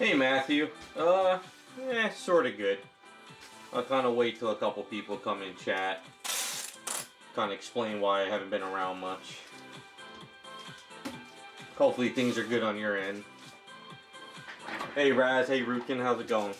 Hey Matthew, sort of good. I'll kind of wait till a couple people come in chat, kind of explain why I haven't been around much. Hopefully things are good on your end. Hey Raz, hey Rukin, how's it going?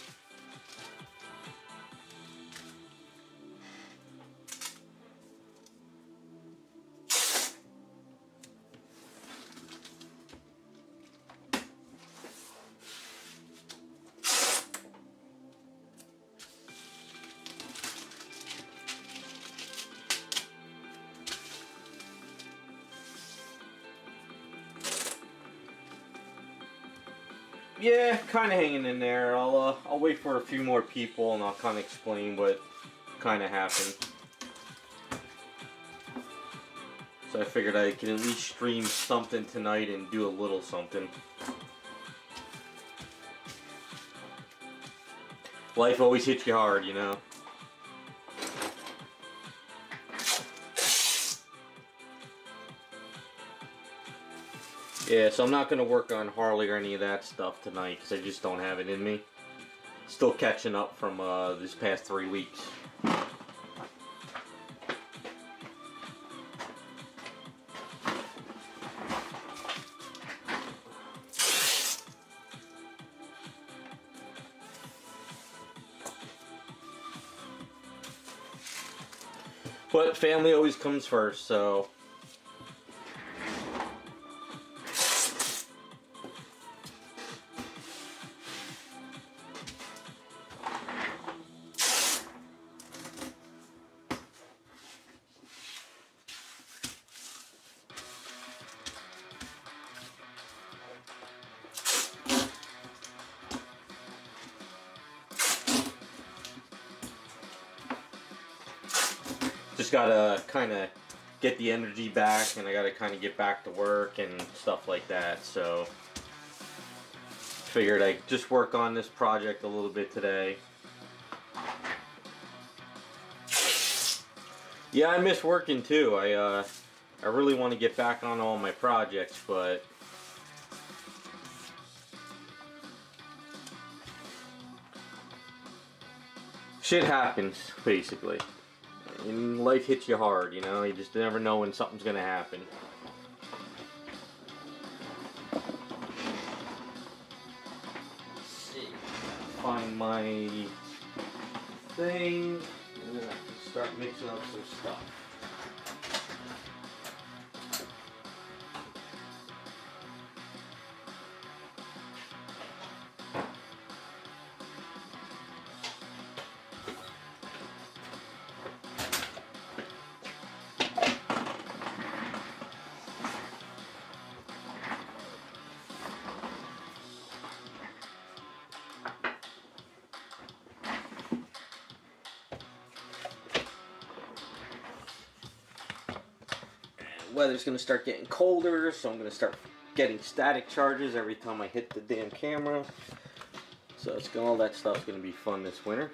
Yeah, kind of hanging in there. I'll wait for a few more people and I'll kind of explain what kind of happened. So I figured I could at least stream something tonight and do a little something. Life always hits you hard, you know. Yeah, so I'm not going to work on Harley or any of that stuff tonight because I just don't have it in me. Still catching up from this past 3 weeks. But family always comes first, so... Just gotta kind of get the energy back, and I gotta kind of get back to work and stuff like that. So figured I'd just work on this project a little bit today. Yeah, I miss working too. I really want to get back on all my projects, but shit happens, basically. And life hits you hard, you know? You just never know when something's gonna happen. Let's see. Find my thing, and then I can start mixing up some stuff. Weather's gonna start getting colder, so I'm gonna start getting static charges every time I hit the damn camera. So all that stuff's gonna be fun this winter.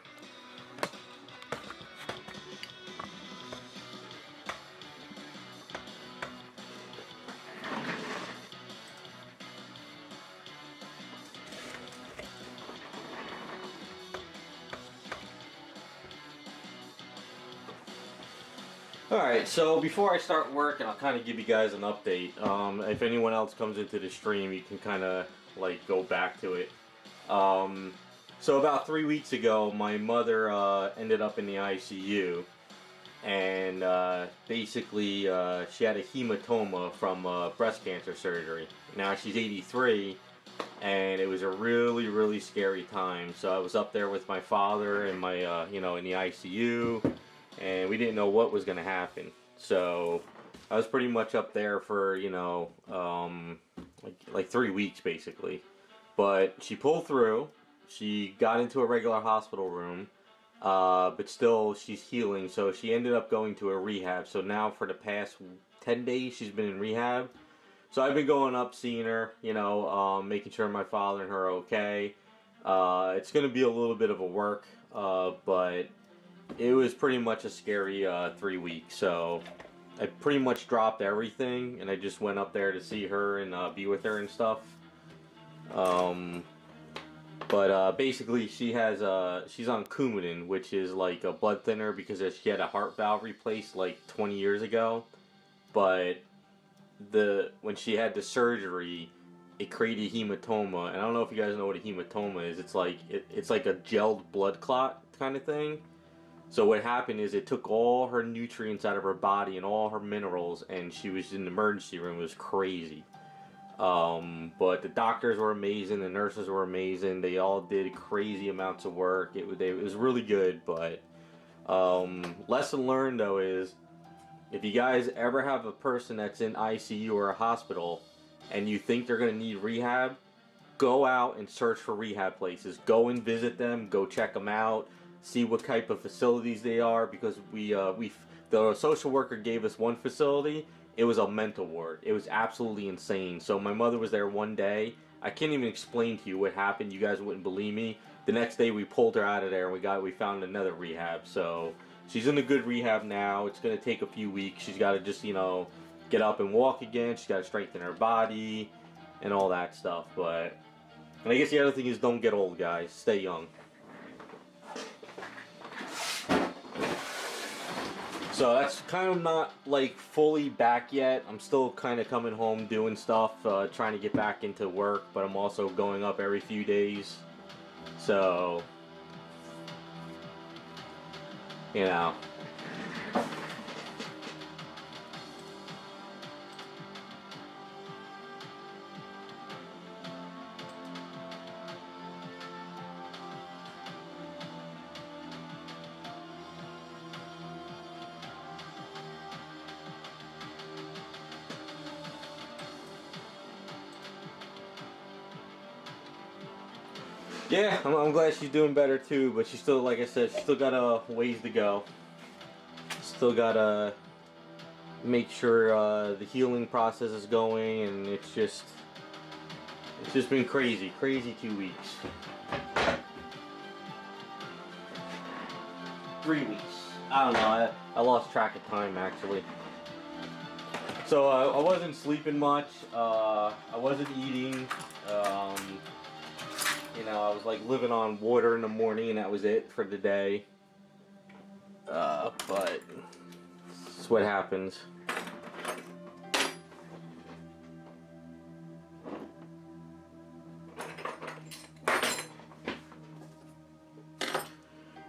Alright, so before I start work, I'll kind of give you guys an update. If anyone else comes into the stream, you can kind of like go back to it. So about 3 weeks ago, my mother ended up in the ICU, and basically she had a hematoma from breast cancer surgery. Now she's 83, and it was a really scary time. So I was up there with my father and my in the ICU. And we didn't know what was going to happen. So I was pretty much up there for, like 3 weeks basically. But she pulled through. She got into a regular hospital room. But still she's healing. So she ended up going to a rehab. So now for the past 10 days she's been in rehab. So I've been going up seeing her, making sure my father and her are okay. It's going to be a little bit of a work. But it was pretty much a scary 3 weeks, so I pretty much dropped everything and I just went up there to see her and be with her and stuff. But basically, she's on Coumadin, which is like a blood thinner because she had a heart valve replaced like 20 years ago. But when she had the surgery, it created hematoma, and I don't know if you guys know what a hematoma is. It's like a gelled blood clot kind of thing. So what happened is it took all her nutrients out of her body and all her minerals, and she was in the emergency room. It was crazy. But the doctors were amazing, the nurses were amazing. They all did crazy amounts of work. It was really good. But lesson learned though is, if you guys ever have a person that's in ICU or a hospital and you think they're going to need rehab, go out and search for rehab places. Go and visit them, go check them out, see what type of facilities they are, because the social worker gave us one facility. It was a mental ward. It was absolutely insane. So my mother was there one day. I can't even explain to you what happened. You guys wouldn't believe me. The next day we pulled her out of there and we found another rehab. So she's in a good rehab now. It's going to take a few weeks. She's got to just, get up and walk again. She's got to strengthen her body and all that stuff. And I guess the other thing is, don't get old, guys. Stay young. So that's kind of not like fully back yet. I'm still kind of coming home doing stuff, trying to get back into work, but I'm also going up every few days. So, yeah, I'm glad she's doing better too, but she's still, like I said, she's still got a ways to go. Still gotta make sure the healing process is going, and it's just been crazy 2 weeks. 3 weeks. I don't know, I lost track of time actually. So I wasn't sleeping much, I wasn't eating, I was like living on water in the morning, and that was it for the day. But that's what happens.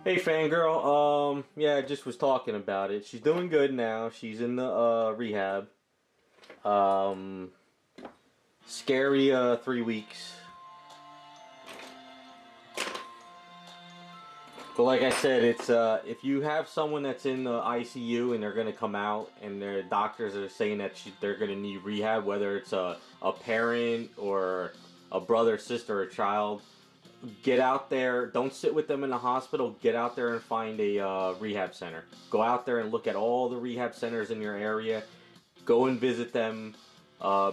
Hey fangirl, yeah, I just was talking about it. She's doing good now. She's in the rehab. Scary 3 weeks. But like I said, it's if you have someone that's in the ICU and they're gonna come out and their doctors are saying that they're gonna need rehab, whether it's a parent or a brother, sister, or child, get out there. Don't sit with them in the hospital. Get out there and find a rehab center. Go out there and look at all the rehab centers in your area. Go and visit them.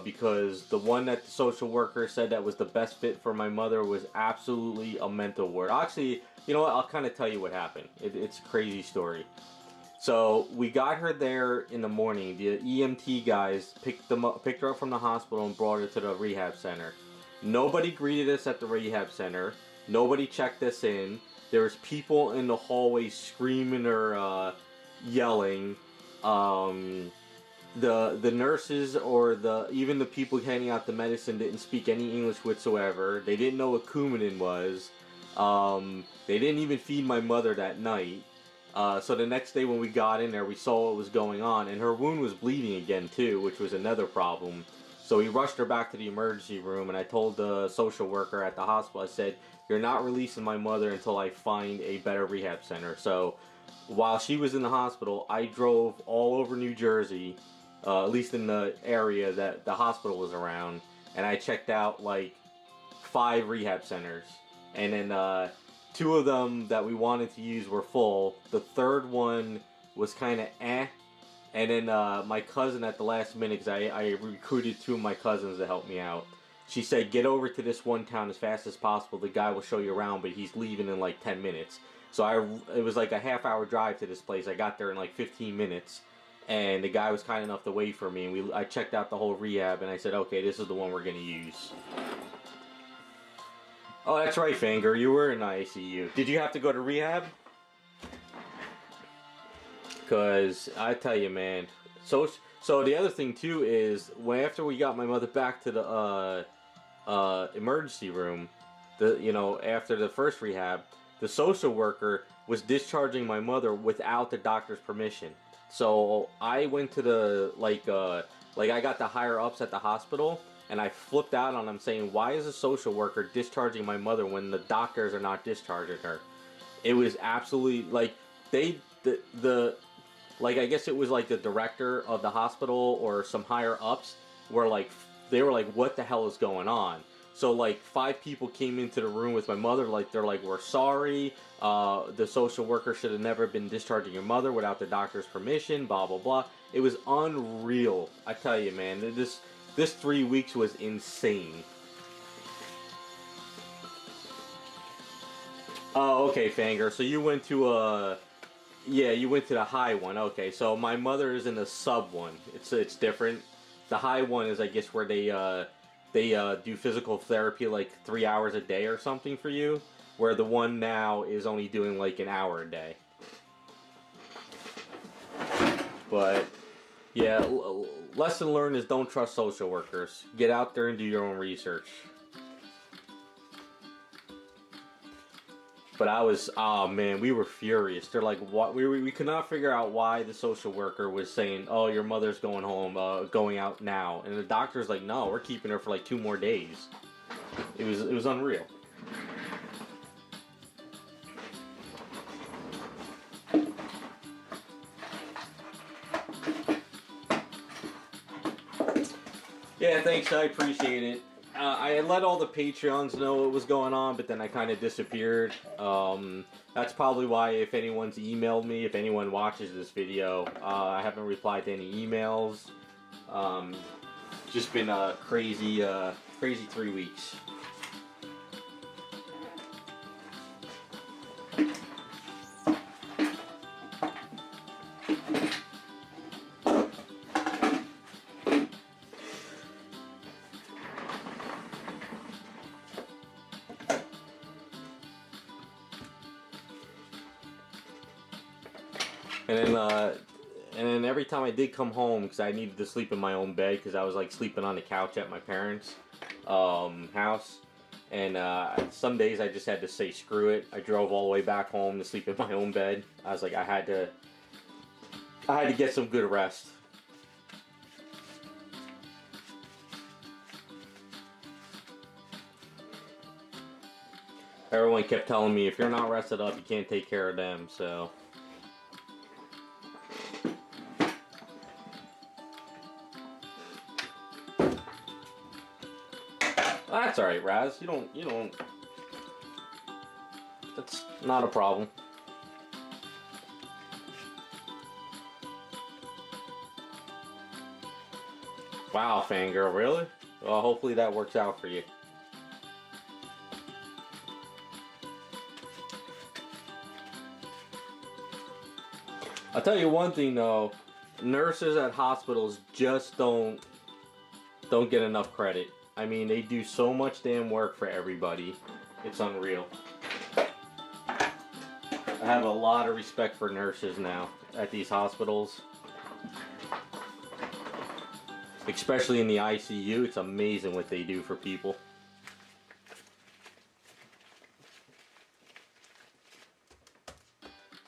Because the one that the social worker said that was the best fit for my mother was absolutely a mental ward. Actually, you know what? I'll kind of tell you what happened. It's a crazy story. So we got her there in the morning. The EMT guys picked her up from the hospital and brought her to the rehab center. Nobody greeted us at the rehab center. Nobody checked us in. There was people in the hallway screaming or yelling. The nurses or even the people handing out the medicine didn't speak any English whatsoever. They didn't know what Coumadin was. They didn't even feed my mother that night. So the next day when we got in there, we saw what was going on, and her wound was bleeding again too, which was another problem. So we rushed her back to the emergency room, and I told the social worker at the hospital, I said, "You're not releasing my mother until I find a better rehab center." So while she was in the hospital, I drove all over New Jersey, at least in the area that the hospital was around, and I checked out like 5 rehab centers. And then 2 of them that we wanted to use were full. The third one was kind of eh. And then my cousin at the last minute, because I recruited 2 of my cousins to help me out. She said, "Get over to this one town as fast as possible. The guy will show you around, but he's leaving in like 10 minutes. So it was like a half-hour drive to this place. I got there in like 15 minutes. And the guy was kind enough to wait for me. And I checked out the whole rehab, and I said, "Okay, this is the one we're going to use." Oh, that's right, Fanger. You were in ICU. Did you have to go to rehab? Because I tell you, man. So the other thing too is after we got my mother back to the emergency room, after the first rehab, the social worker was discharging my mother without the doctor's permission. So I went to the I got the higher ups at the hospital, and I flipped out on them saying, "Why is a social worker discharging my mother when the doctors are not discharging her?" It was absolutely like I guess it was like the director of the hospital or some higher ups were like, they were like, "What the hell is going on?" So like 5 people came into the room with my mother, like they're like, "We're sorry, the social worker should have never been discharging your mother without the doctor's permission, blah blah blah." It was unreal. I tell you, man, this 3 weeks was insane. Oh, okay, Fanger. So you went to yeah, you went to the high one. Okay, so my mother is in the sub one. It's different. The high one is, I guess, where they do physical therapy like 3 hours a day or something for you. Where the one now is only doing like an hour a day. But yeah, lesson learned is don't trust social workers. Get out there and do your own research. But oh man, we were furious. They're like, what? We could not figure out why the social worker was saying, "Oh, your mother's going home, going out now," and the doctor's like, "No, we're keeping her for like 2 more days." It was unreal. Yeah, thanks. I appreciate it. I let all the Patreons know what was going on, but then I kind of disappeared. That's probably why, if anyone's emailed me, if anyone watches this video, I haven't replied to any emails. Just been a crazy 3 weeks. And then every time I did come home, because I needed to sleep in my own bed, because I was like sleeping on the couch at my parents' house, and some days I just had to say screw it. I drove all the way back home to sleep in my own bed. I was like, I had to get some good rest. Everyone kept telling me, if you're not rested up, you can't take care of them, so. That's alright, Raz. You don't. That's not a problem. Wow, fangirl, really? Well, hopefully that works out for you. I'll tell you one thing though, nurses at hospitals just don't get enough credit. I mean, they do so much damn work for everybody. It's unreal. I have a lot of respect for nurses now at these hospitals. Especially in the ICU, it's amazing what they do for people.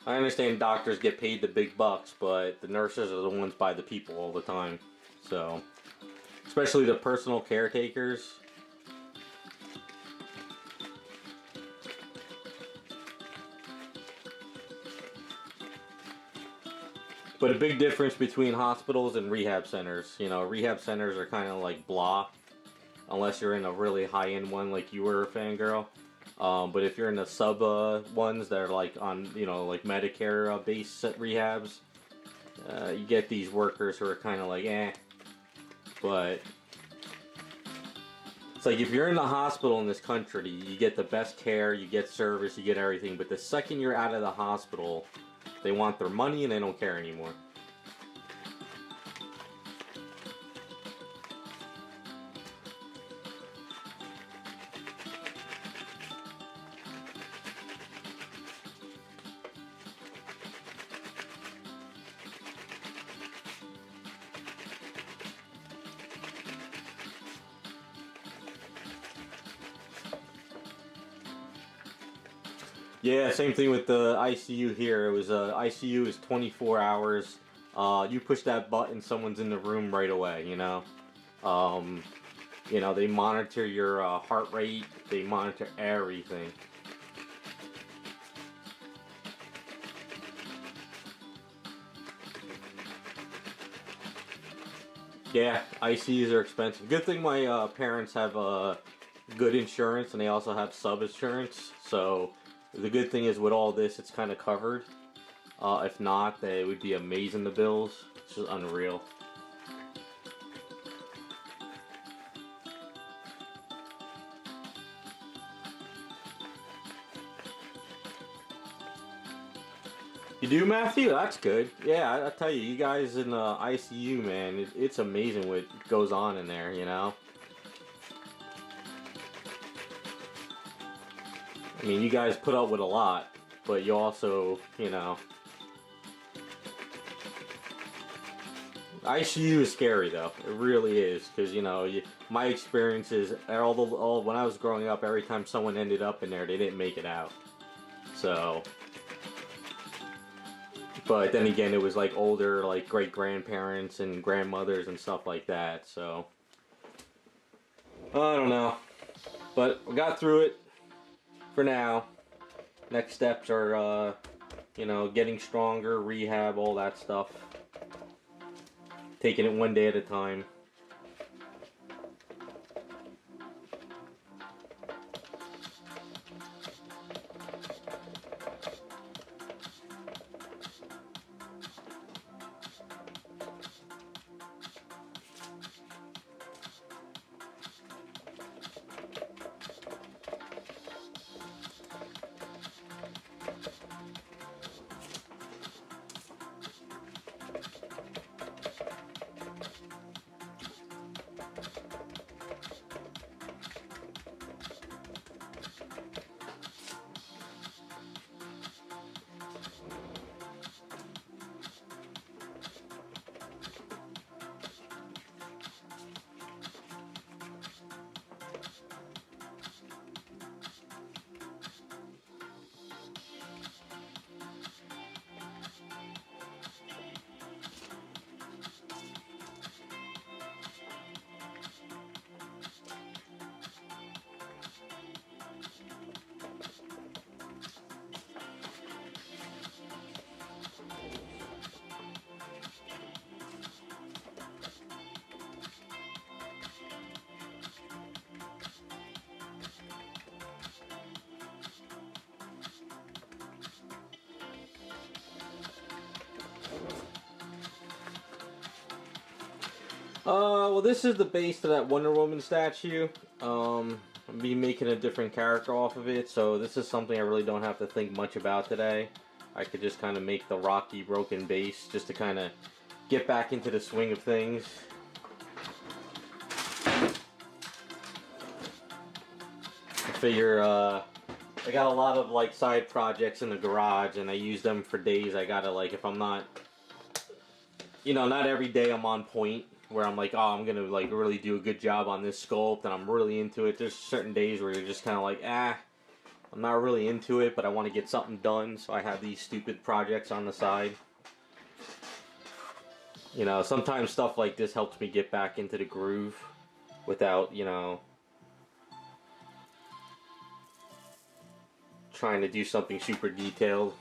I understand doctors get paid the big bucks, but the nurses are the ones by the people all the time. So, especially the personal caretakers. But a big difference between hospitals and rehab centers. You know, rehab centers are kind of like blah, unless you're in a really high-end one like you were, fangirl. But if you're in the sub ones that are like on, you know, like Medicare based rehabs, you get these workers who are kind of like, eh. But it's like, if you're in the hospital in this country, you get the best care, you get service, you get everything. But the second you're out of the hospital, they want their money and they don't care anymore. Yeah, same thing with the ICU here. It was ICU is 24 hours. You push that button, someone's in the room right away. Um, they monitor your heart rate. They monitor everything. Yeah, ICUs are expensive. Good thing my parents have good insurance, and they also have sub insurance. So the good thing is with all this, it's kind of covered. If not, they would be amazing, the bills. It's just unreal. You do, Matthew? That's good. Yeah, I tell you, you guys in ICU, man, it's amazing what goes on in there. I mean, you guys put up with a lot, but you also. ICU is scary though. It really is, because my experience is when I was growing up, every time someone ended up in there, they didn't make it out. So, but then again, it was like older, like great grandparents and grandmothers and stuff like that. So, I don't know, but we got through it for now. Next steps are, getting stronger, rehab, all that stuff. Taking it one day at a time. Well, this is the base to that Wonder Woman statue. I'll be making a different character off of it, so this is something I really don't have to think much about today. I could just kind of make the rocky, broken base just to kind of get back into the swing of things. I figure, I got a lot of, like, side projects in the garage, and I use them for days. I gotta, like, if I'm not, not every day I'm on point, where I'm like, oh, I'm gonna like really do a good job on this sculpt and I'm really into it. There's certain days where you're just kind of like, I'm not really into it, but I want to get something done, so I have these stupid projects on the side. Sometimes stuff like this helps me get back into the groove without, trying to do something super detailed.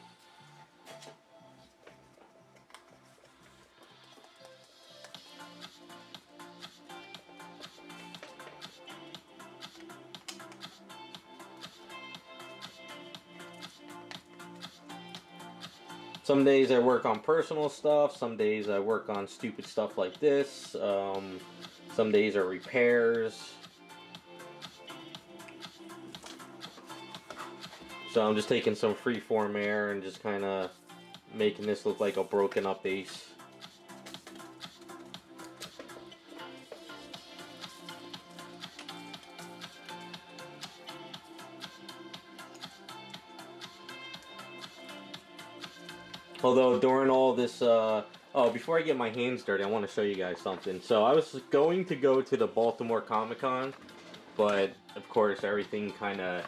Some days I work on personal stuff, some days I work on stupid stuff like this, some days are repairs. So I'm just taking some freeform air and just kind of making this look like a broken up base. Although during all this, before I get my hands dirty, I want to show you guys something. So I was going to go to the Baltimore Comic Con, but of course everything kind of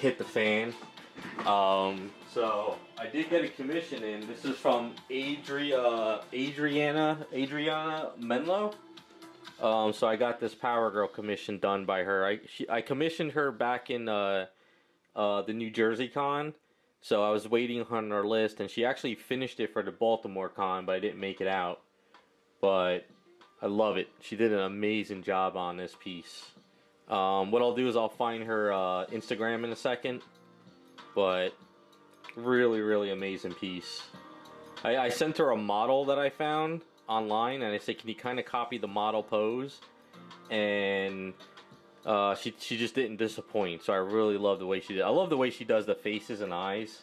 hit the fan. So I did get a commission in. This is from Adriana Menlo. So I got this Power Girl commission done by her. I commissioned her back in the New Jersey con. So I was waiting on her list, and she actually finished it for the Baltimore con, but I didn't make it out. But I love it. She did an amazing job on this piece. What I'll do is I'll find her Instagram in a second. But really, really amazing piece. I sent her a model that I found online, and I said, can you kind of copy the model pose? And she just didn't disappoint. So I really love the way she did. I love the way she does the faces and eyes.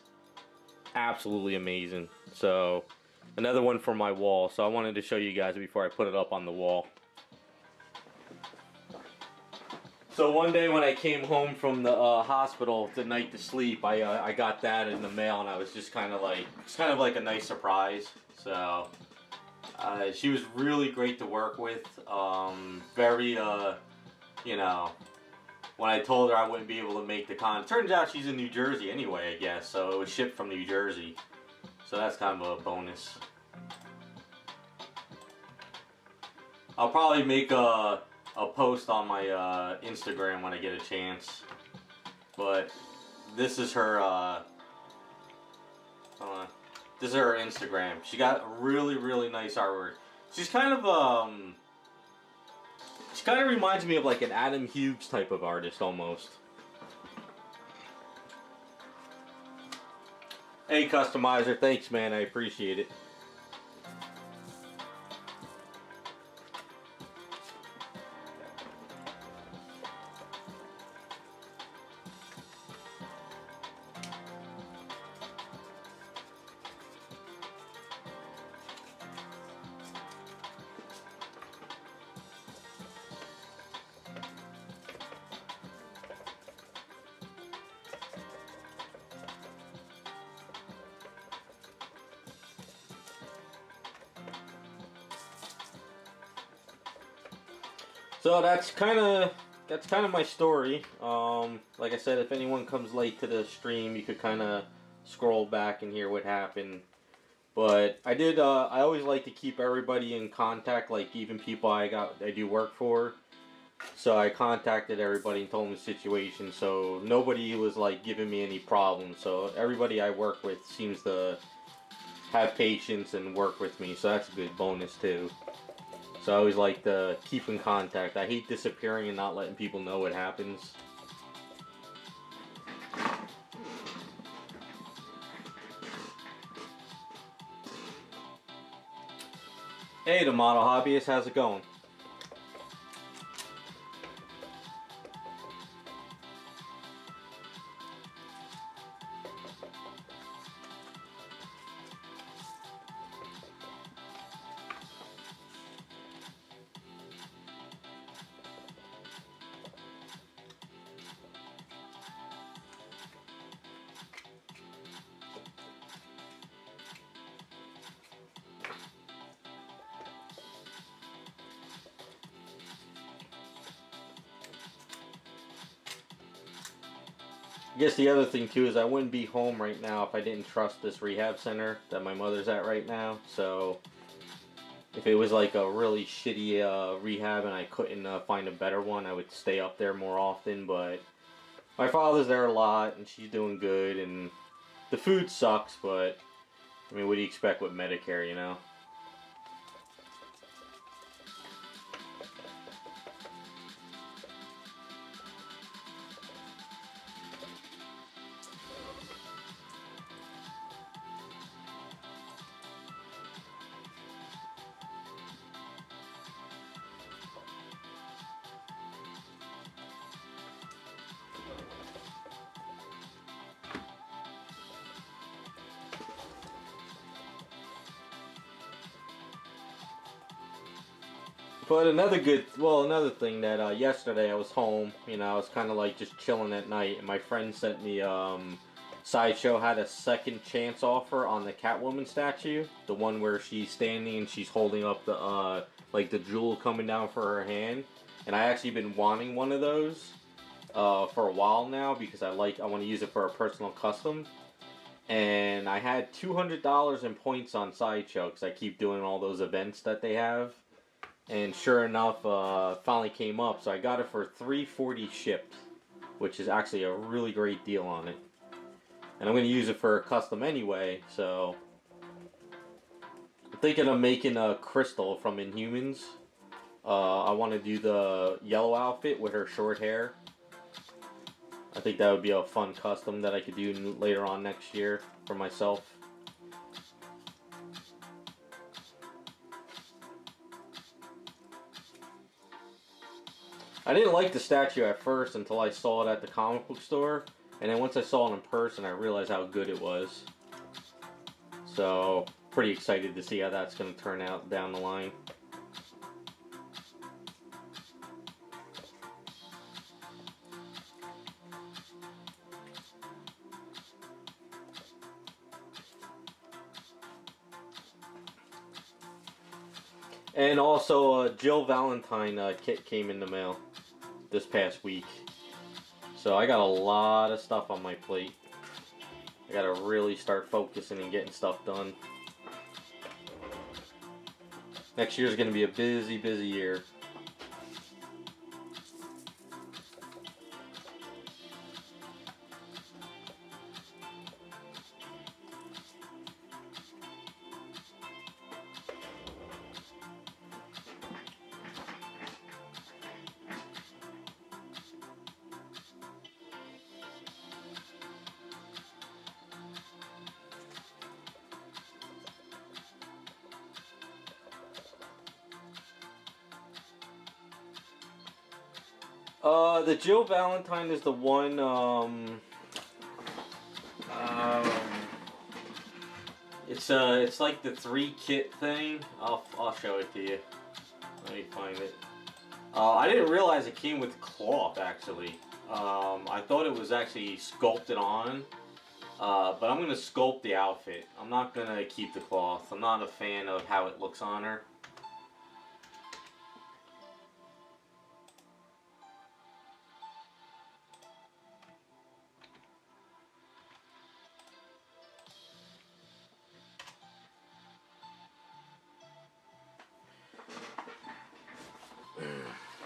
Absolutely amazing. So another one for my wall. So I wanted to show you guys before I put it up on the wall. So one day when I came home from the hospital the night to sleep, I got that in the mail, and I was just kind of like, it's kind of like a nice surprise. So she was really great to work with. Very you know, when I told her I wouldn't be able to make the con, turns out she's in New Jersey anyway, I guess. So it was shipped from New Jersey. So that's kind of a bonus. I'll probably make a post on my Instagram when I get a chance. But this is her this is her Instagram. She got really, really nice artwork. She's kind of she kind of reminds me of like an Adam Hughes type of artist almost. Hey Customizer, thanks man, I appreciate it. So that's kind of my story. Like I said, if anyone comes late to the stream, you could kind of scroll back and hear what happened. But I always like to keep everybody in contact, like even people I do work for. So I contacted everybody and told them the situation. So nobody was like giving me any problems. So everybody I work with seems to have patience and work with me. So that's a good bonus too. So I always like to keep in contact. I hate disappearing and not letting people know what happens. Hey, the model hobbyist, how's it going? I guess the other thing too is I wouldn't be home right now if I didn't trust this rehab center that my mother's at right now. So if it was like a really shitty rehab and I couldn't find a better one, I would stay up there more often. But my father's there a lot and she's doing good, and the food sucks, but I mean, what do you expect with Medicare, you know? But another thing that yesterday I was home, you know, I was kind of like just chilling at night, and my friend sent me Sideshow had a second chance offer on the Catwoman statue, the one where she's standing and she's holding up the like the jewel coming down for her hand, and I actually been wanting one of those. for a while now because I want to use it for a personal custom. And I had $200 in points on Sideshow because I keep doing all those events that they have. And sure enough, finally came up, so I got it for $340 shipped, which is actually a really great deal on it. And I'm going to use it for a custom anyway, so I'm thinking of making a Crystal from Inhumans. I want to do the yellow outfit with her short hair. I think that would be a fun custom that I could do later on next year for myself. I didn't like the statue at first until I saw it at the comic book store, and then once I saw it in person I realized how good it was. So, pretty excited to see how that's going to turn out down the line. And also, Jill Valentine kit came in the mail this past week. So I got a lot of stuff on my plate. I gotta really start focusing and getting stuff done. Next year's gonna be a busy, busy year. The Jill Valentine is the one, it's like the 3 kit thing. I'll show it to you. Let me find it. I didn't realize it came with cloth, actually. I thought it was actually sculpted on, but I'm gonna sculpt the outfit. I'm not gonna keep the cloth. I'm not a fan of how it looks on her.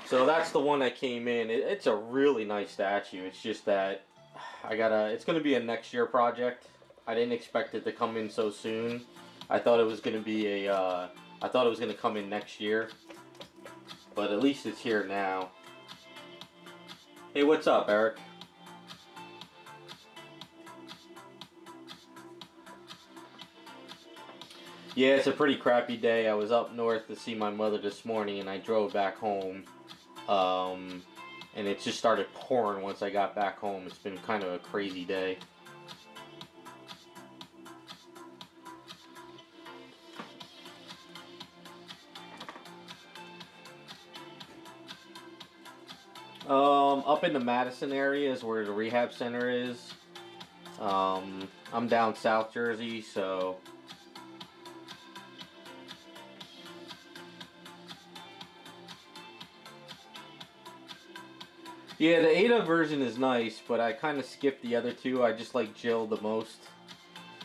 So that's the one that came in. It's a really nice statue. It's just that it's gonna be a next year project. I didn't expect it to come in so soon. I thought it was gonna be I thought it was gonna come in next year. But at least it's here now. Hey, what's up, Eric? Yeah, it's a pretty crappy day. I was up north to see my mother this morning and I drove back home. And it just started pouring once I got back home. It's been kind of a crazy day. Up in the Madison area is where the rehab center is. I'm down South Jersey, so yeah, the Ada version is nice, but I kind of skipped the other two. I just like Jill the most.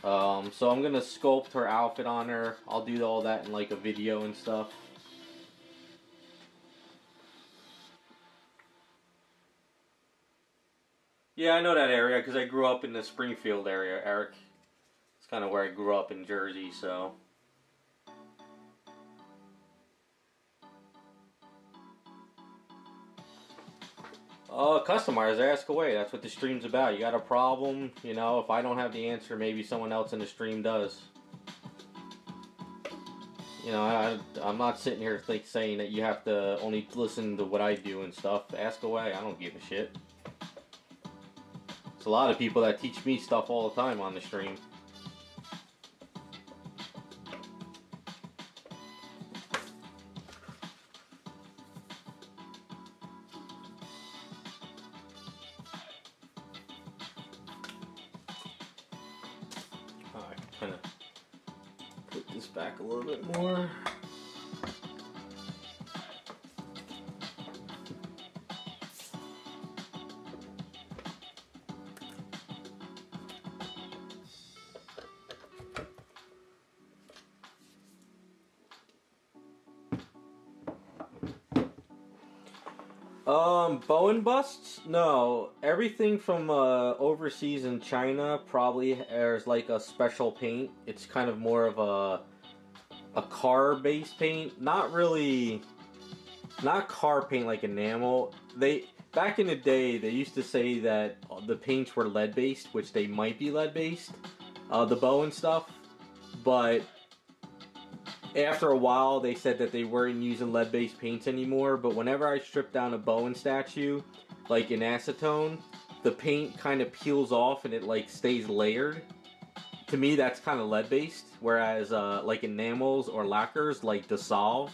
So I'm gonna sculpt her outfit on her. I'll do all that in like a video and stuff. Yeah, I know that area because I grew up in the Springfield area, Eric. It's kind of where I grew up in Jersey, so. Customize, ask away. That's what the stream's about. You got a problem, you know, if I don't have the answer, maybe someone else in the stream does. You know, I'm not sitting here saying that you have to only listen to what I do and stuff. Ask away. I don't give a shit. There's a lot of people that teach me stuff all the time on the stream. Kind of put this back a little bit more. Bowen busts? No. Everything from overseas in China probably has like a special paint. It's kind of more of a car-based paint. Not really, not car paint like enamel. They back in the day they used to say that the paints were lead-based, which they might be lead-based, the Bowen stuff, but after a while, they said that they weren't using lead-based paints anymore, but whenever I strip down a Bowen statue, like in acetone, the paint kind of peels off and it like stays layered. To me, that's kind of lead-based, whereas like enamels or lacquers like dissolve.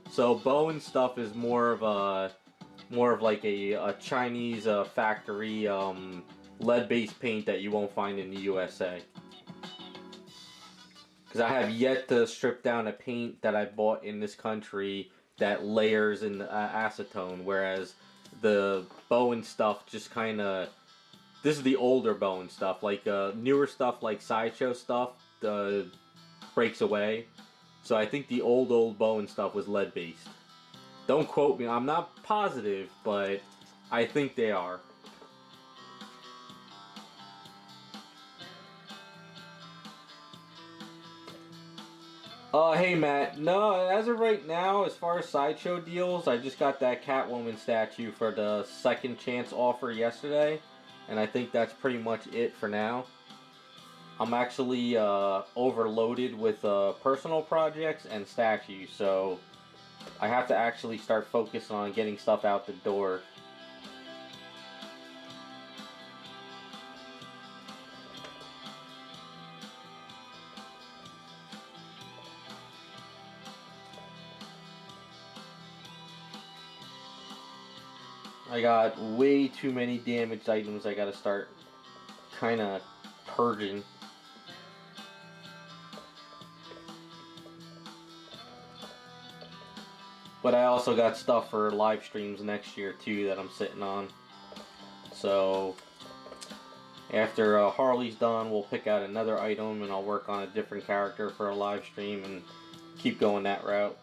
So Bowen stuff is more of like a Chinese factory lead-based paint that you won't find in the USA. Because I have yet to strip down a paint that I bought in this country that layers in acetone, whereas the Bowen stuff just kind of... This is the older Bowen stuff. Like newer stuff like Sideshow stuff breaks away. So I think the old Bowen stuff was lead-based. Don't quote me, I'm not positive, but I think they are. Hey Matt, no, as of right now, as far as Sideshow deals, I just got that Catwoman statue for the second chance offer yesterday, and I think that's pretty much it for now. I'm actually overloaded with personal projects and statues, so I have to actually start focusing on getting stuff out the door. I got way too many damaged items I gotta start kind of purging. But I also got stuff for live streams next year too that I'm sitting on. So after Harley's done, we'll pick out another item and I'll work on a different character for a live stream and keep going that route.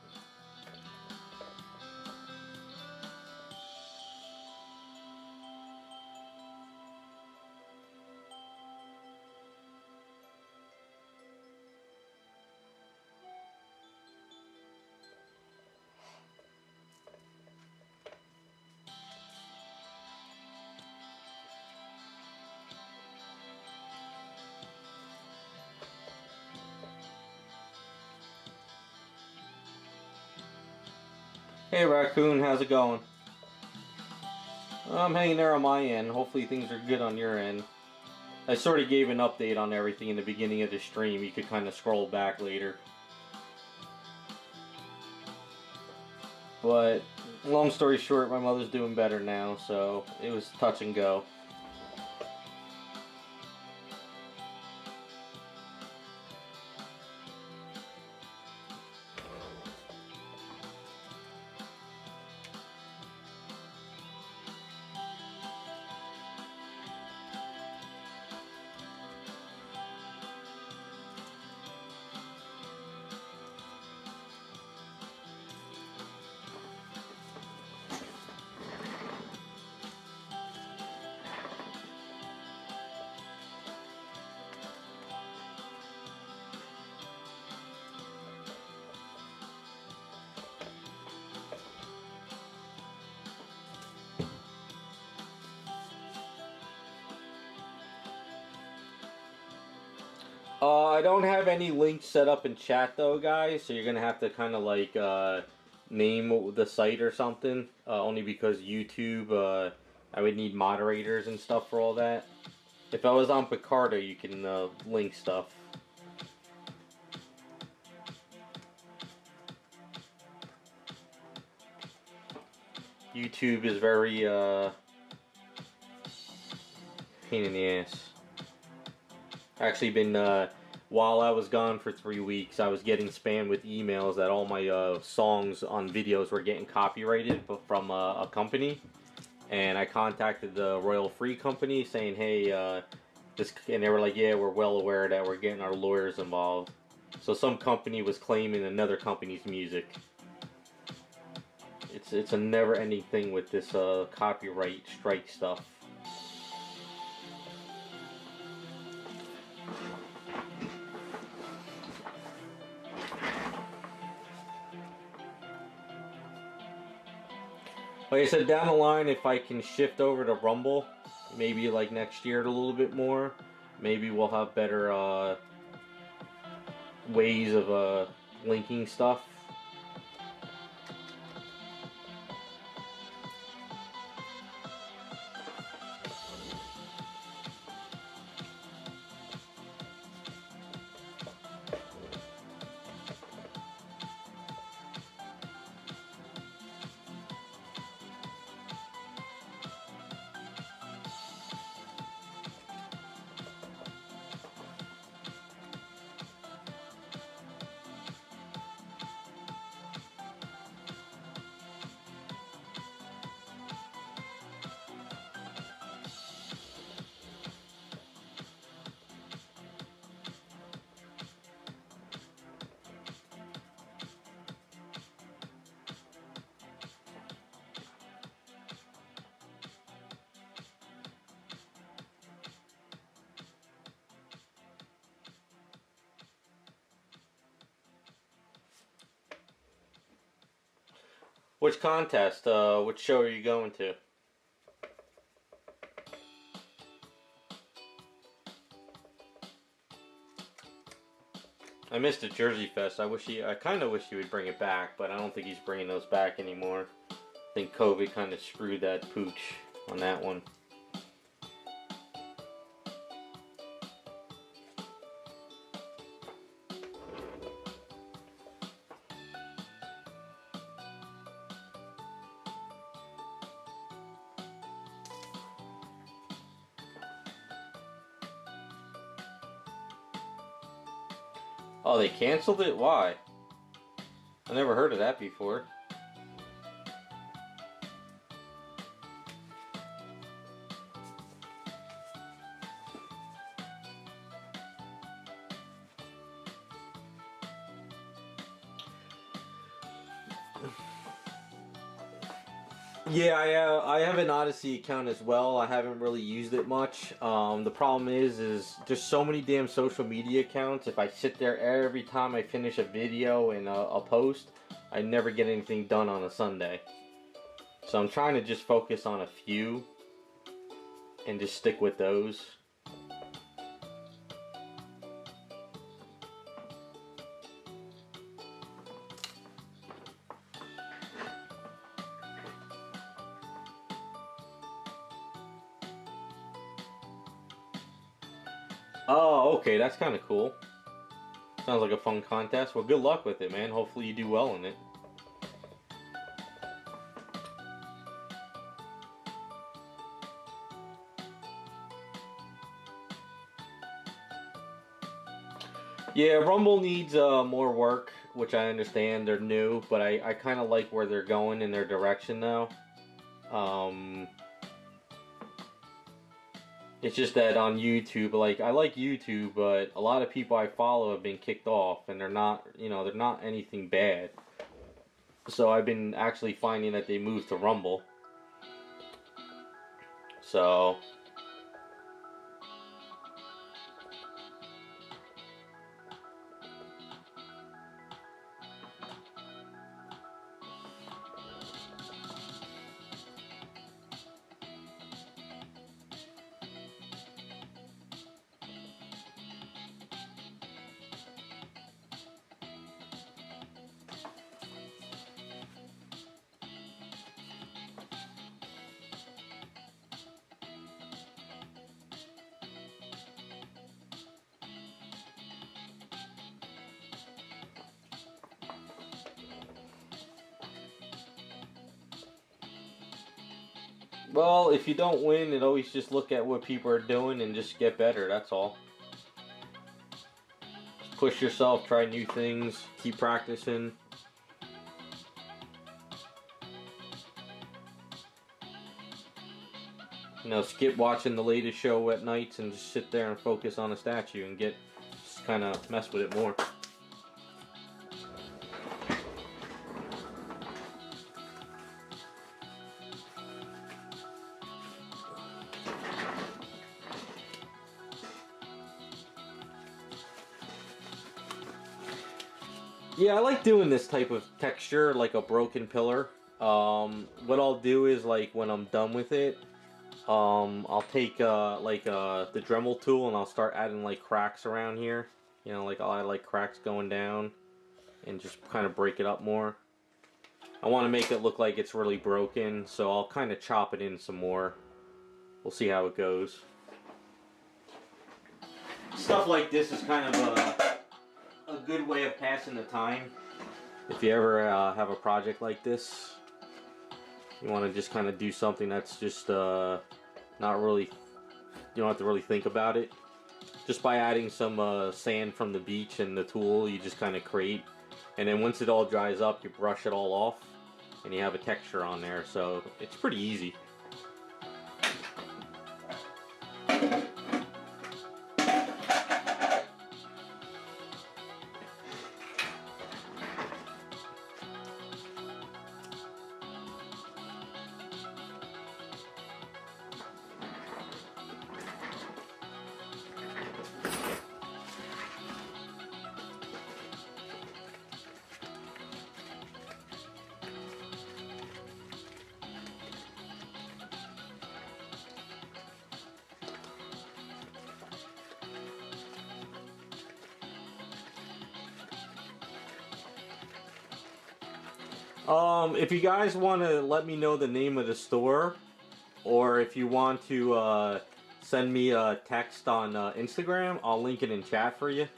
Hey Raccoon, how's it going? I'm hanging there on my end. Hopefully things are good on your end. I sort of gave an update on everything in the beginning of the stream. You could kind of scroll back later. But long story short, my mother's doing better now, so it was touch and go. I don't have any links set up in chat though, guys, so you're gonna have to kind of like name the site or something, only because YouTube, I would need moderators and stuff for all that. If I was on Picardo, you can link stuff. YouTube is very pain in the ass. Actually been, while I was gone for 3 weeks, I was getting spammed with emails that all my songs on videos were getting copyrighted from a company. And I contacted the Royal Free Company saying, hey, and they were like, yeah, we're well aware that we're getting our lawyers involved. So some company was claiming another company's music. It's it's a never-ending thing with this copyright strike stuff. Like I said, down the line, if I can shift over to Rumble, maybe like next year a little bit more, maybe we'll have better ways of linking stuff. Which contest? Which show are you going to? I missed the Jersey Fest. I kind of wish he would bring it back, but I don't think he's bringing those back anymore. I think COVID kind of screwed that pooch on that one. Oh, they canceled it? Why? I never heard of that before. Yeah, I have an Odyssey account as well. I haven't really used it much. The problem is there's so many damn social media accounts. If I sit there every time I finish a video and a post, I never get anything done on a Sunday. So I'm trying to just focus on a few and just stick with those. Oh, okay, that's kind of cool. Sounds like a fun contest. Well, good luck with it, man. Hopefully you do well in it. Yeah, Rumble needs more work, which I understand. They're new, but I kind of like where they're going in their direction now. It's just that on YouTube, like, I like YouTube, but a lot of people I follow have been kicked off, and they're not, you know, they're not anything bad. So I've been actually finding that they moved to Rumble. So well, if you don't win, it always just look at what people are doing and just get better, that's all. Just push yourself, try new things, keep practicing. You know, skip watching the latest show at nights and just sit there and focus on a statue and just kind of mess with it more. Yeah, I like doing this type of texture, like a broken pillar. What I'll do is, like, when I'm done with it, I'll take the Dremel tool and I'll start adding like cracks around here. You know, like I'll add like cracks going down and just kind of break it up more. I want to make it look like it's really broken, so I'll kind of chop it in some more. We'll see how it goes. Stuff like this is kind of a good way of passing the time. If you ever have a project like this, you want to just kind of do something that's just not really, you don't have to really think about it. Just by adding some sand from the beach and the tool, you just kind of create. And then once it all dries up, you brush it all off and you have a texture on there. So it's pretty easy. If you guys want to let me know the name of the store, or if you want to send me a text on Instagram, I'll link it in chat for you.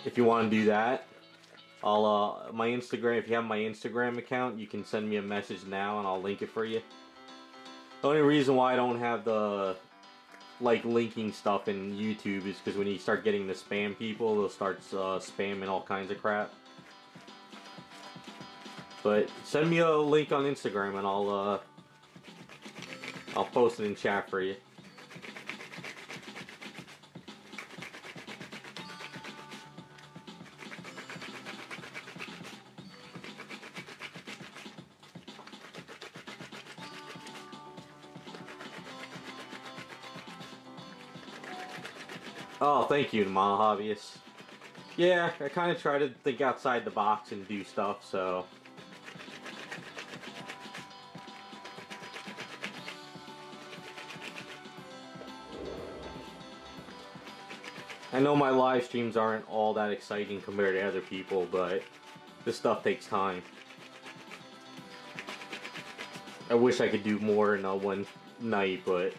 If you want to do that, I'll my Instagram. If you have my Instagram account, you can send me a message now, and I'll link it for you. The only reason why I don't have the linking stuff in YouTube is because when you start getting the spam people, they'll start spamming all kinds of crap. But send me a link on Instagram and I'll post it in chat for you. Oh, thank you, Mama Hobbyist. Yeah, I kind of try to think outside the box and do stuff, so... I know my live streams aren't all that exciting compared to other people, but this stuff takes time. I wish I could do more in one night, but...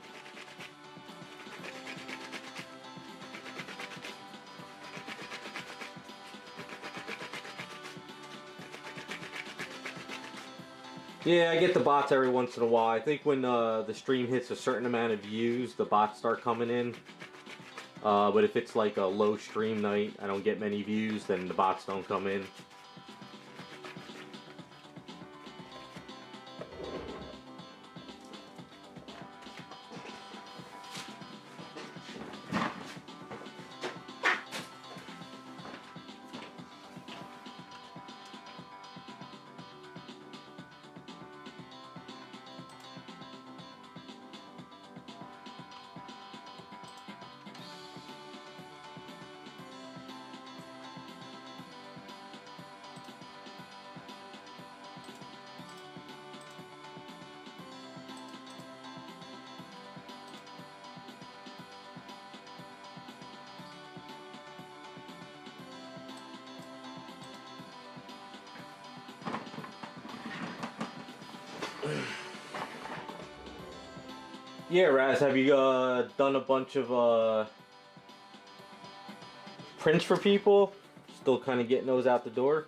Yeah, I get the bots every once in a while. I think when the stream hits a certain amount of views, the bots start coming in. But if it's like a low stream night, I don't get many views, then the bots don't come in. Yeah, Raz, have you done a bunch of prints for people? Still kind of getting those out the door?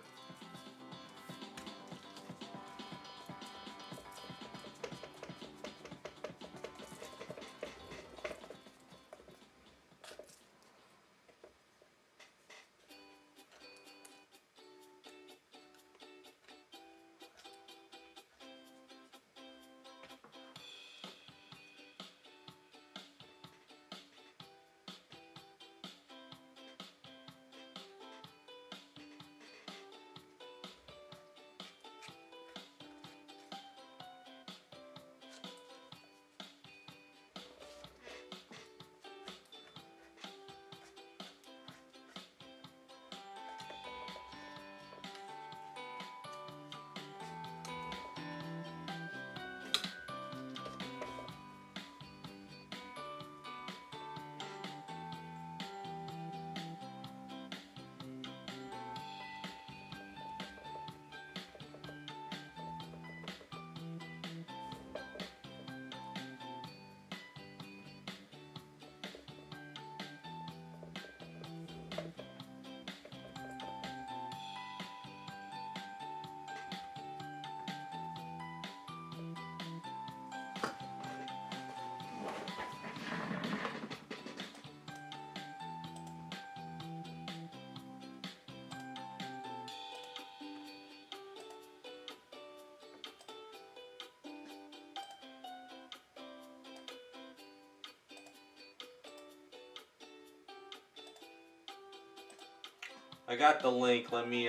I got the link. Let me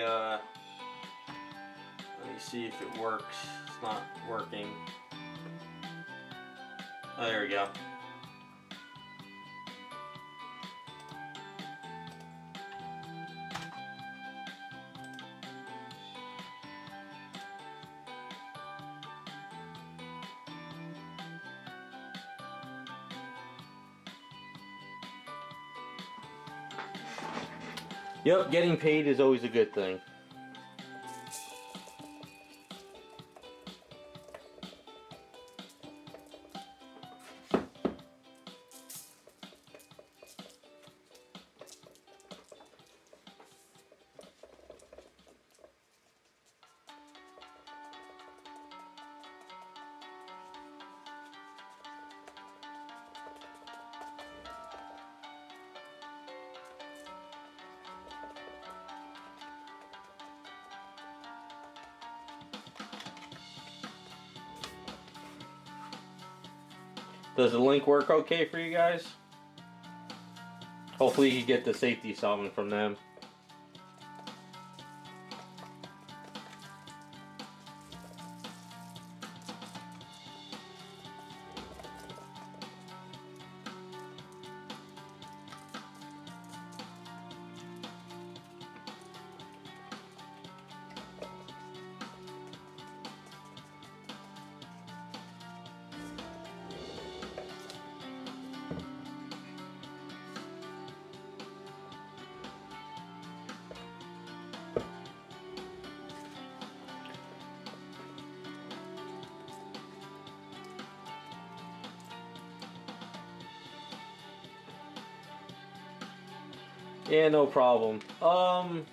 see if it works. It's not working. Oh, there we go. Yep, getting paid is always a good thing. Does the link work okay for you guys? Hopefully you get the safety solvent from them. Yeah, no problem. The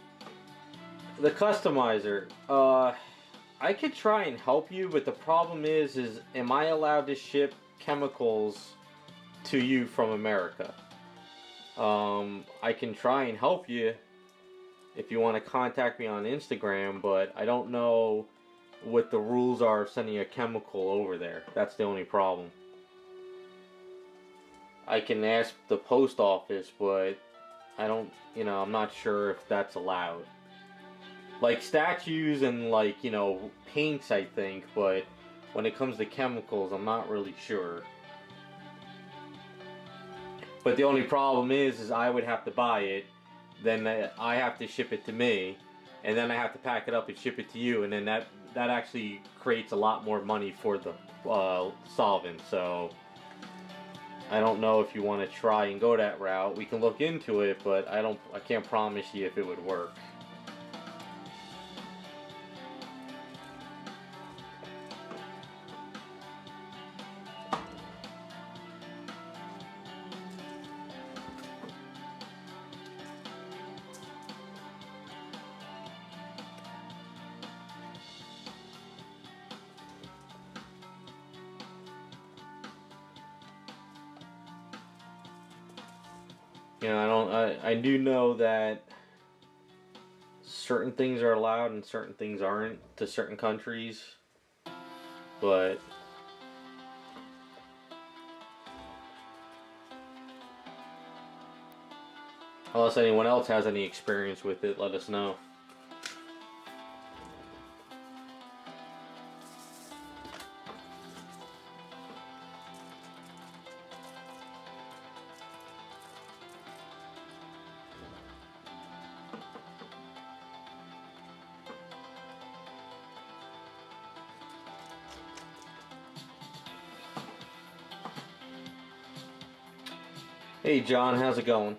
customizer. I could try and help you, but the problem is am I allowed to ship chemicals to you from America? I can try and help you if you want to contact me on Instagram, but I don't know what the rules are of sending a chemical over there. That's the only problem. I can ask the post office, but I don't, I'm not sure if that's allowed. Like statues and like, paints I think, but when it comes to chemicals, I'm not really sure. But the only problem is I would have to buy it, then I have to ship it to me, and then I have to pack it up and ship it to you, and then that actually creates a lot more money for the solvent, so I don't know if you want to try and go that route. We can look into it, but I can't promise you if it would work. I do know that certain things are allowed and certain things aren't to certain countries, but unless anyone else has any experience with it, let us know. Hey John, how's it going?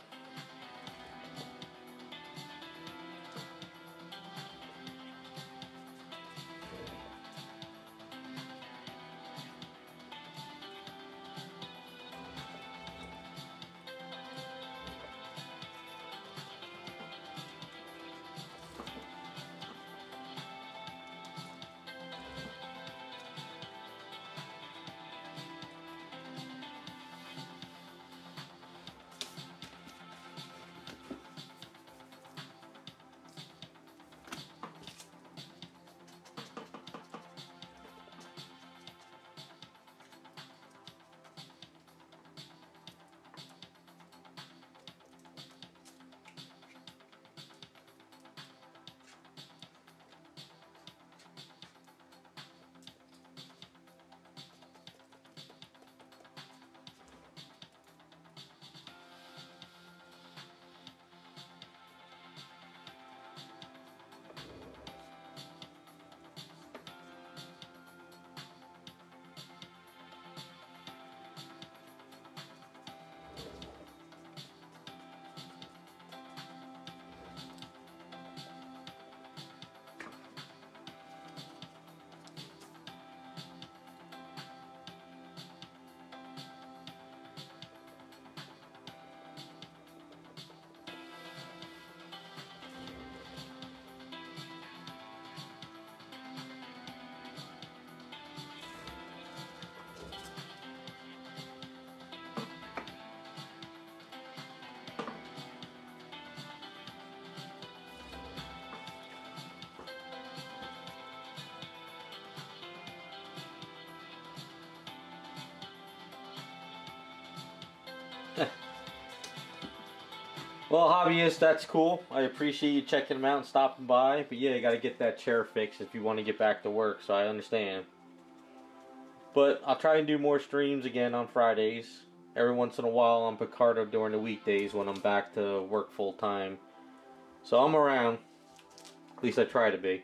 Well, hobbyist, that's cool. I appreciate you checking them out and stopping by. But yeah, you got to get that chair fixed if you want to get back to work, so I understand. But I'll try and do more streams again on Fridays. Every once in a while on Picardo during the weekdays when I'm back to work full time. So I'm around. At least I try to be.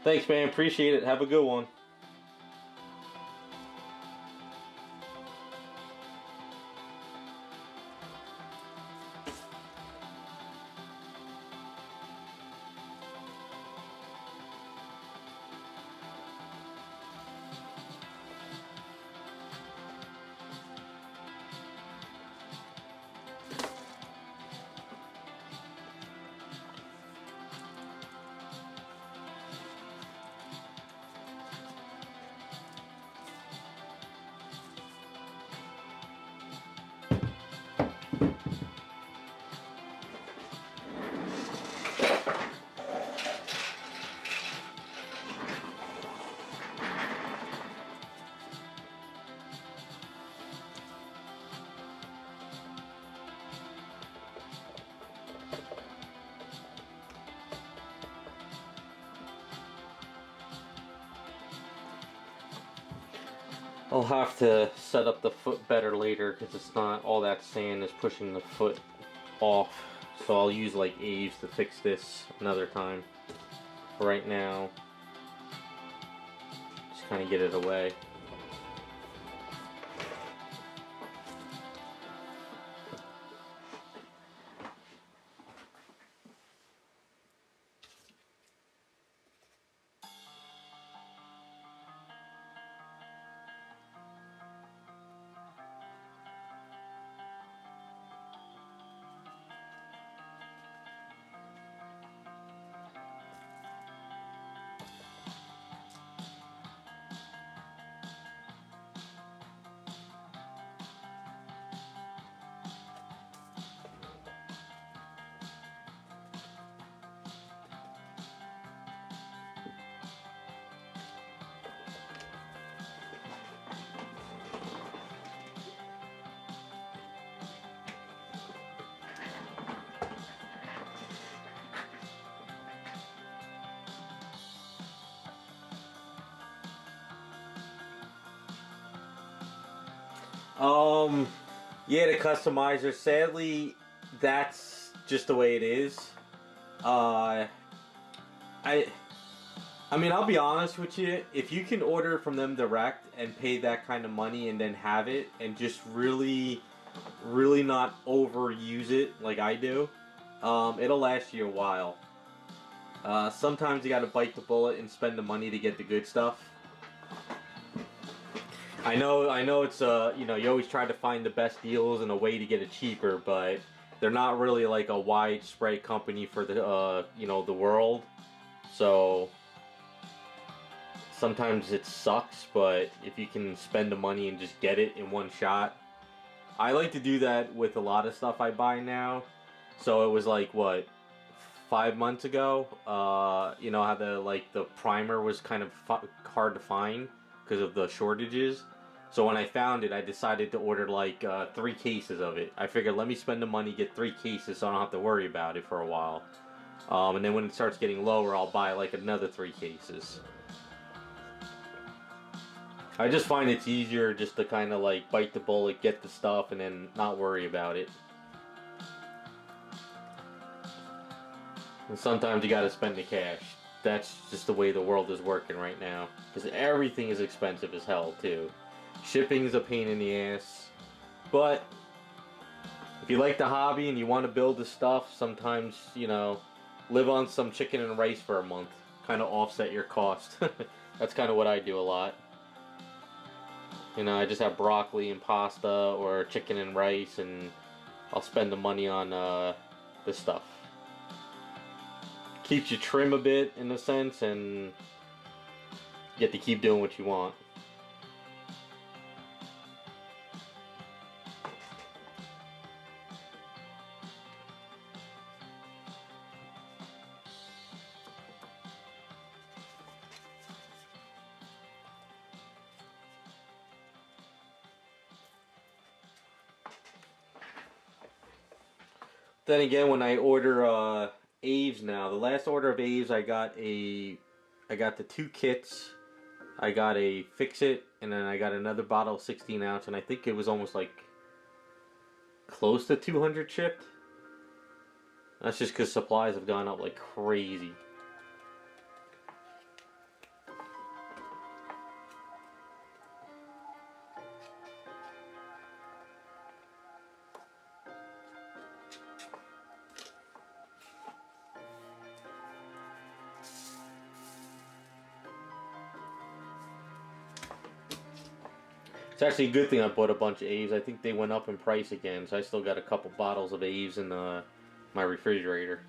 Thanks, man. Appreciate it. Have a good one. I'll have to set up the foot better later because it's not all that sand is pushing the foot off. So I'll use like Aves to fix this another time. Right now, just kind of get it away. Yeah, the customizer. Sadly, that's just the way it is. I, I mean, I'll be honest with you. If you can order from them direct and pay that kind of money and then have it and just really, really not overuse it like I do, it'll last you a while. Sometimes you got to bite the bullet and spend the money to get the good stuff. I know it's you know, you always try to find the best deals and a way to get it cheaper, but they're not really like a widespread company for the you know, the world. So sometimes it sucks, but if you can spend the money and just get it in one shot. I like to do that with a lot of stuff I buy now. So it was like what, 5 months ago, you know how the primer was kind of hard to find because of the shortages. So when I found it, I decided to order like 3 cases of it. I figured let me spend the money, get 3 cases, so I don't have to worry about it for a while. And then when it starts getting lower, I'll buy like another 3 cases. I just find it's easier just to kind of like bite the bullet, get the stuff, and then not worry about it. And sometimes you gotta spend the cash. That's just the way the world is working right now. Because everything is expensive as hell, too. Shipping is a pain in the ass. But if you like the hobby and you want to build the stuff, sometimes, you know, live on some chicken and rice for a month. Kind of offset your cost. That's kind of what I do a lot. You know, I just have broccoli and pasta or chicken and rice, and I'll spend the money on this stuff. keeps you trim a bit in a sense, and you get to keep doing what you want. Then again, when I order Aves now, the last order of Aves, I got the 2 kits. I got a Fix It, and then I got another bottle of 16 ounce, and I think it was almost like close to 200 shipped. That's just because supplies have gone up like crazy. It's actually a good thing I bought a bunch of Aves. I think they went up in price again, so I still got a couple bottles of Aves in my refrigerator.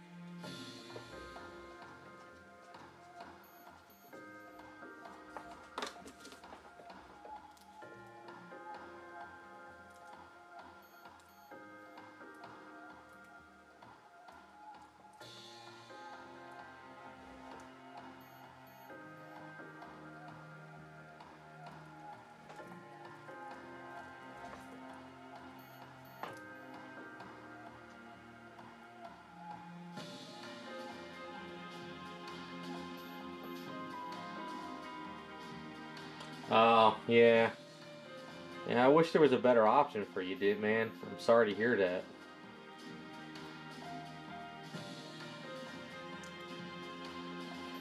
Oh, yeah. Yeah, I wish there was a better option for you, dude, man. I'm sorry to hear that.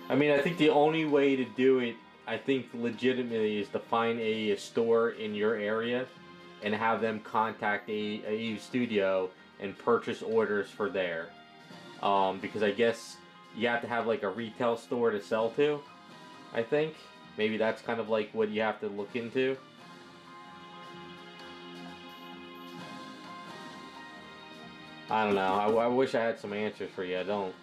I mean, I think the only way to do it, I think legitimately, is to find a store in your area and have them contact a studio and purchase orders for there. Because I guess you have to have like a retail store to sell to, I think. Maybe that's kind of like what you have to look into. I don't know. I wish I had some answers for you. I don't.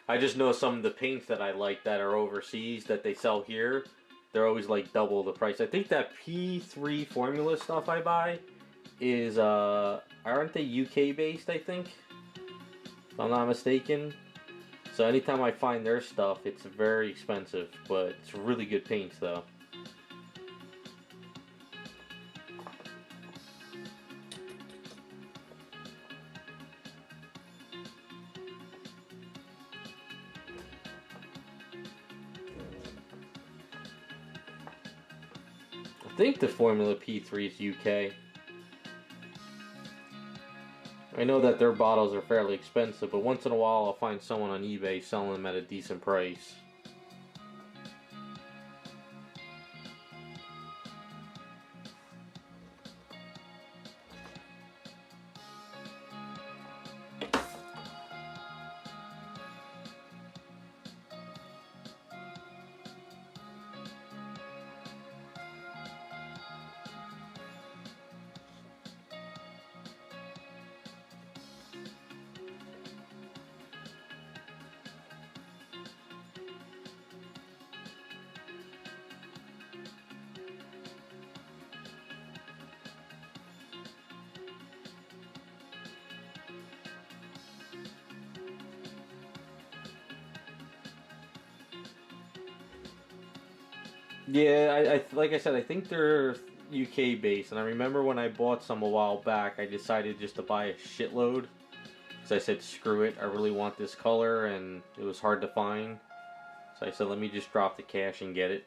I just know some of the paints that I like that are overseas that they sell here, they're always like double the price. I think that P3 formula stuff I buy is aren't they UK based, I think? If I'm not mistaken. So anytime I find their stuff, it's very expensive, but it's really good paints though. I think the Formula P3 is UK. I know that their bottles are fairly expensive, but once in a while I'll find someone on eBay selling them at a decent price. Yeah, I like I said, I think they're UK based, and I remember when I bought some a while back, I decided just to buy a shitload. So I said, screw it, I really want this color, and it was hard to find. So I said, let me just drop the cash and get it.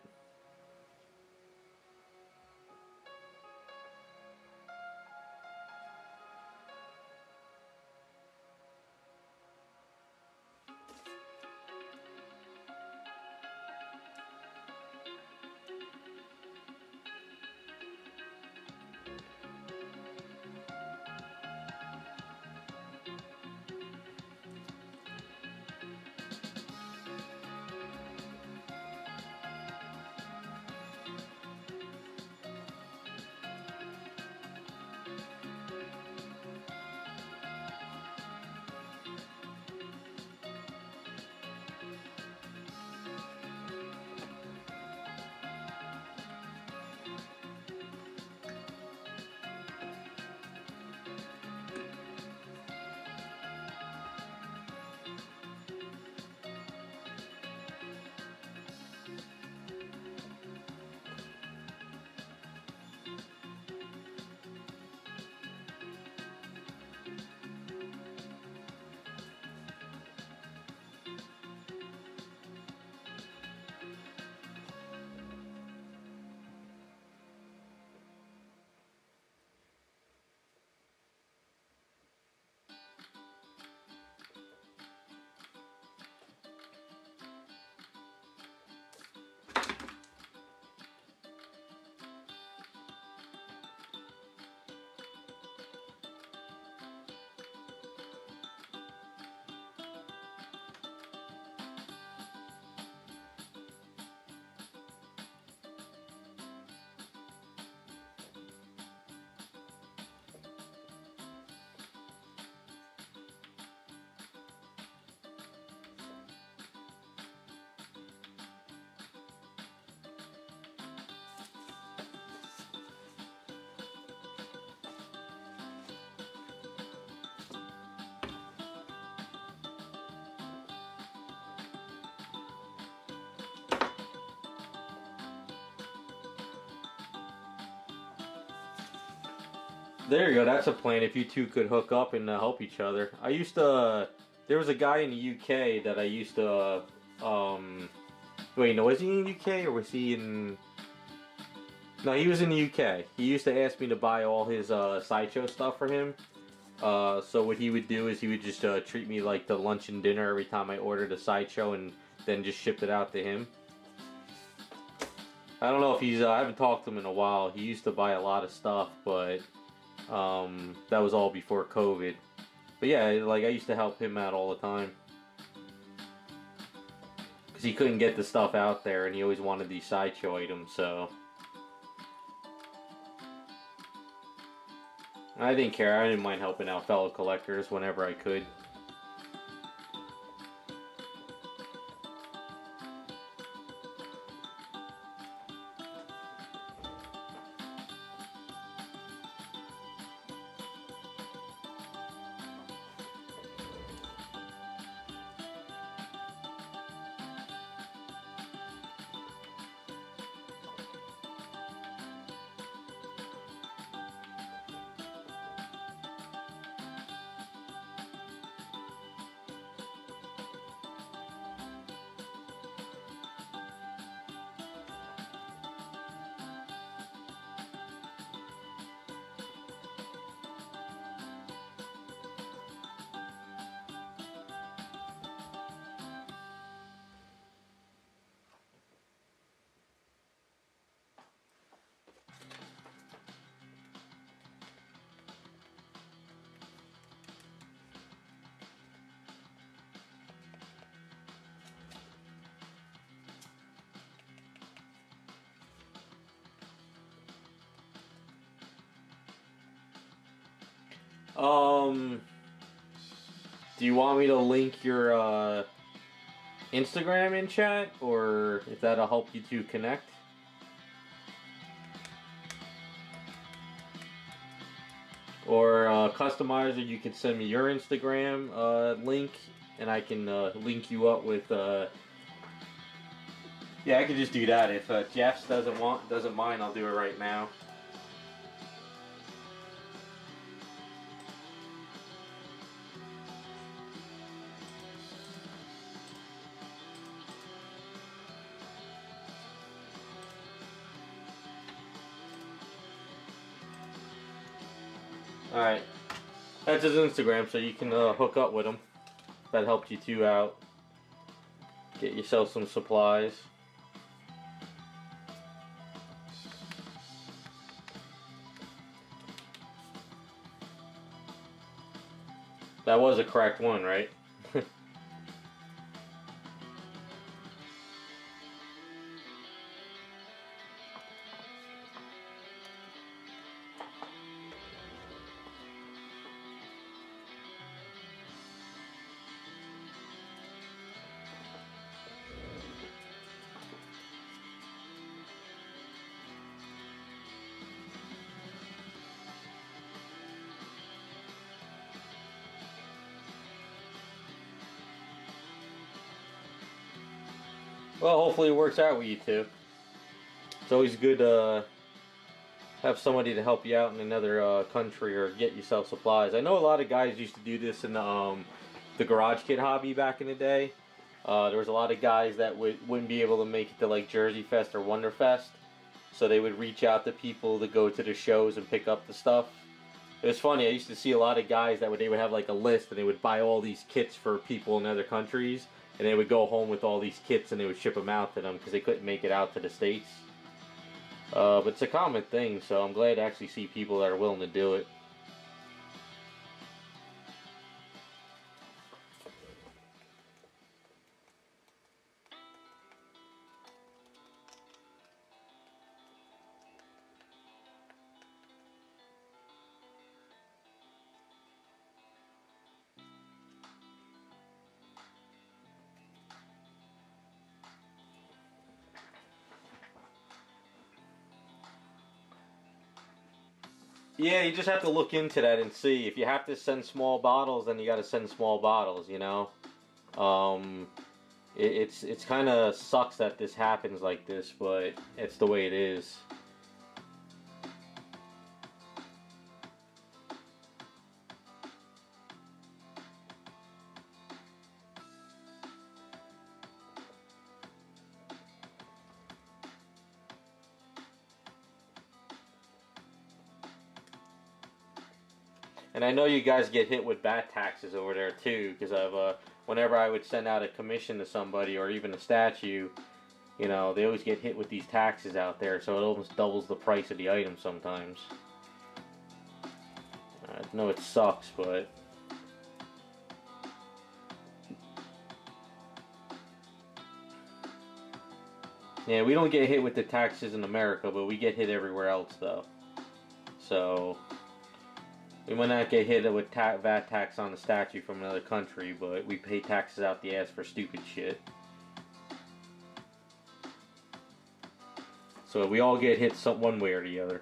There you go. That's a plan. If you two could hook up and help each other. I used to. There was a guy in the UK that I used to. Wait, no, was he in the UK or was he in? No, he was in the UK. He used to ask me to buy all his sideshow stuff for him. So what he would do is he would just treat me like the lunch and dinner every time I ordered a sideshow, and then just shipped it out to him. I don't know if he's. I haven't talked to him in a while. He used to buy a lot of stuff, but that was all before COVID. But yeah, like I used to help him out all the time because he couldn't get the stuff out there, and he always wanted these sideshow items. So I didn't care. I didn't mind helping out fellow collectors whenever I could. Do you want me to link your Instagram in chat, or if that'll help you to connect? Or customizer, you can send me your Instagram link, and I can link you up with. Yeah, I could just do that. If Jeff's doesn't mind, I'll do it right now. Alright, that's his Instagram, so you can hook up with him. That helped you two out. Get yourself some supplies. That was a correct one, right? Well, hopefully it works out with you two. It's always good to have somebody to help you out in another country or get yourself supplies. I know a lot of guys used to do this in the garage kit hobby back in the day. There was a lot of guys that wouldn't be able to make it to like Jersey Fest or Wonderfest, so they would reach out to people to go to the shows and pick up the stuff. It was funny. I used to see a lot of guys that they would have like a list, and they would buy all these kits for people in other countries, and they would go home with all these kits and they would ship them out to them because they couldn't make it out to the States. But it's a common thing, so I'm glad to actually see people that are willing to do it. Yeah, you just have to look into that and see. If you have to send small bottles, then you got to send small bottles, you know? It's kind of sucks that this happens like this, but it's the way it is. And I know you guys get hit with VAT taxes over there too, because of whenever I would send out a commission to somebody or even a statue, you know, they always get hit with these taxes out there, so it almost doubles the price of the item sometimes. I know it sucks, but yeah, we don't get hit with the taxes in America, but we get hit everywhere else though. So we might not get hit with VAT tax on a statue from another country, but we pay taxes out the ass for stupid shit. So we all get hit one way or the other.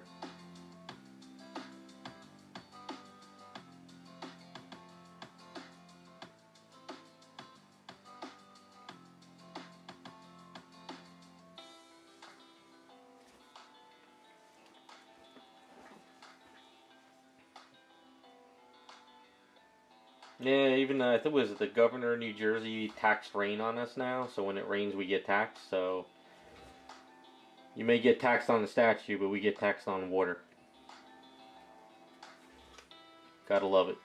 Yeah, even I think it was the governor of New Jersey taxed rain on us now, so when it rains we get taxed, so you may get taxed on the statue, but we get taxed on water. Gotta love it.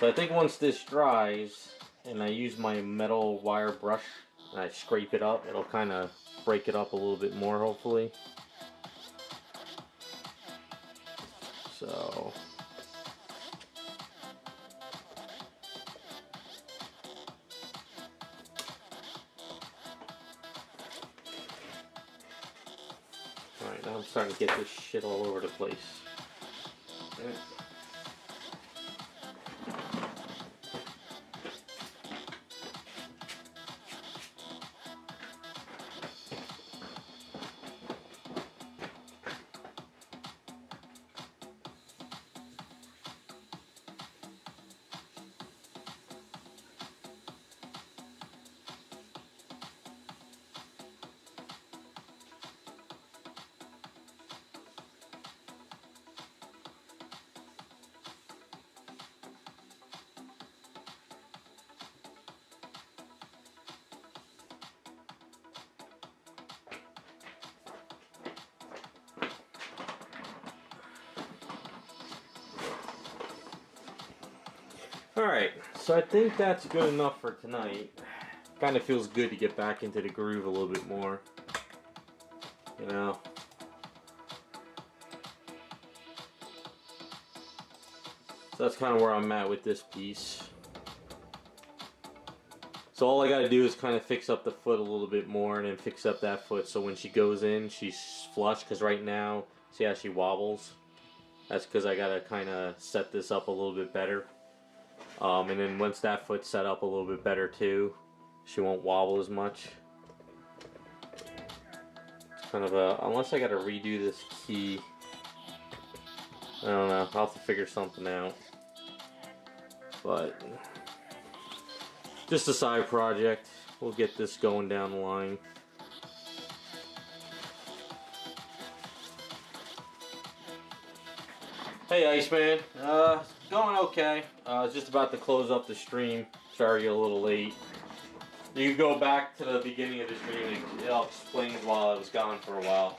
So I think once this dries, and I use my metal wire brush, and I scrape it up, it'll kind of break it up a little bit more, hopefully. So alright, now I'm starting to get this shit all over the place. Right. Alright, so I think that's good enough for tonight. Kind of feels good to get back into the groove a little bit more. You know? So that's kind of where I'm at with this piece. So all I gotta do is kind of fix up the foot a little bit more and then fix up that foot so when she goes in, she's flush, because right now, see how she wobbles? That's because I gotta kind of set this up a little bit better. And then once that foot's set up a little bit better too, she won't wobble as much. It's kind of a, unless I gotta redo this key, I don't know, I'll have to figure something out. But just a side project. We'll get this going down the line. Hey Iceman, going okay. I was just about to close up the stream. Sorry you're a little late. You can go back to the beginning of the stream and it explains while I was gone for a while.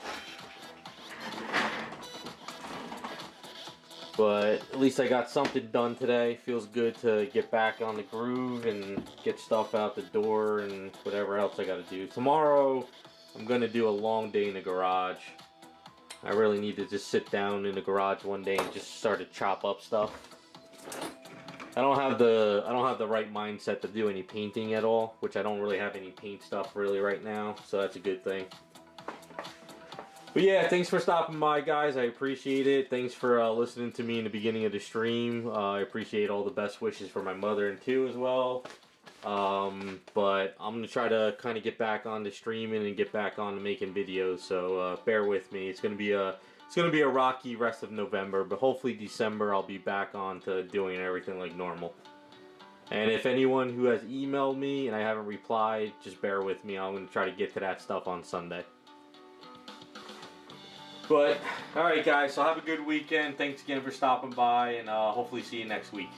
But at least I got something done today. Feels good to get back on the groove and get stuff out the door and whatever else I gotta do. Tomorrow I'm gonna do a long day in the garage. I really need to just sit down in the garage one day and just start to chop up stuff. I don't have the right mindset to do any painting at all, which I don't really have any paint stuff really right now, so that's a good thing. But yeah, thanks for stopping by, guys. I appreciate it. Thanks for listening to me in the beginning of the stream. I appreciate all the best wishes for my mother and too as well. But I'm gonna try to kind of get back on to streaming and get back on to making videos. So bear with me. It's gonna be a rocky rest of November, but hopefully December I'll be back on to doing everything like normal. And if anyone who has emailed me and I haven't replied, just bear with me. I'm gonna try to get to that stuff on Sunday. But, alright guys, so have a good weekend. Thanks again for stopping by, and hopefully see you next week.